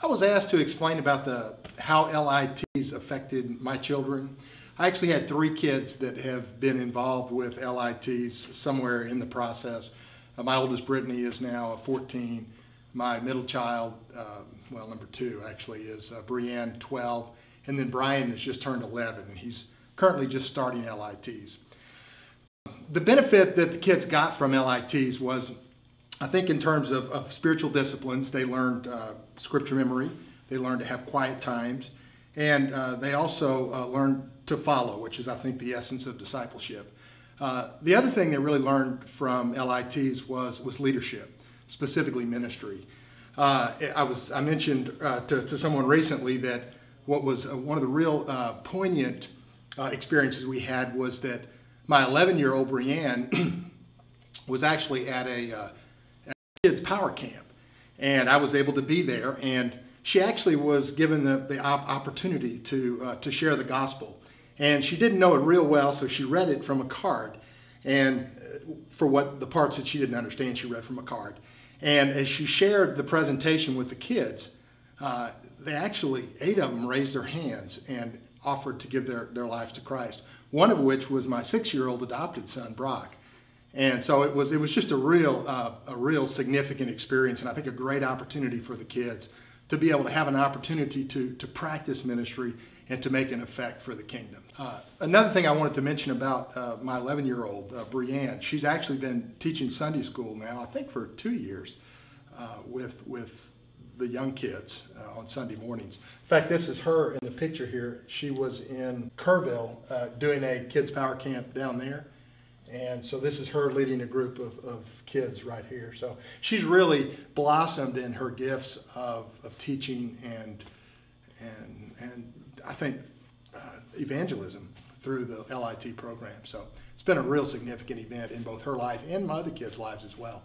I was asked to explain about how LITs affected my children. I actually had 3 kids that have been involved with LITs somewhere in the process. My oldest, Brittany, is now 14. My middle child, number 2 actually, is Brianne, 12. And then Brian has just turned 11, and he's currently just starting LITs. The benefit that the kids got from LITs was, I think, in terms of spiritual disciplines. They learned scripture memory, they learned to have quiet times, and they also learned to follow, which is, I think, the essence of discipleship. The other thing they really learned from LITs was leadership, specifically ministry. I mentioned to someone recently that what was one of the real poignant experiences we had was that my 11-year-old Brianne was actually at a kids power camp, and I was able to be there, and she actually was given the opportunity to share the gospel. And she didn't know it real well, so she read it from a card, and for what the parts that she didn't understand, she read from a card. And as she shared the presentation with the kids, they actually, 8 of them raised their hands and offered to give their lives to Christ. One of which was my 6-year-old adopted son, Brock. And so it was just a real significant experience, and I think a great opportunity for the kids to be able to have an opportunity to practice ministry and to make an effect for the kingdom. Another thing I wanted to mention about my 11-year-old, Brianne, she's actually been teaching Sunday school now, I think for 2 years, with the young kids on Sunday mornings. In fact, this is her in the picture here. She was in Kerrville doing a kids power camp down there. And so this is her leading a group of kids right here. So she's really blossomed in her gifts of teaching and I think evangelism through the LIT program. So it's been a real significant event in both her life and my other kids' lives as well.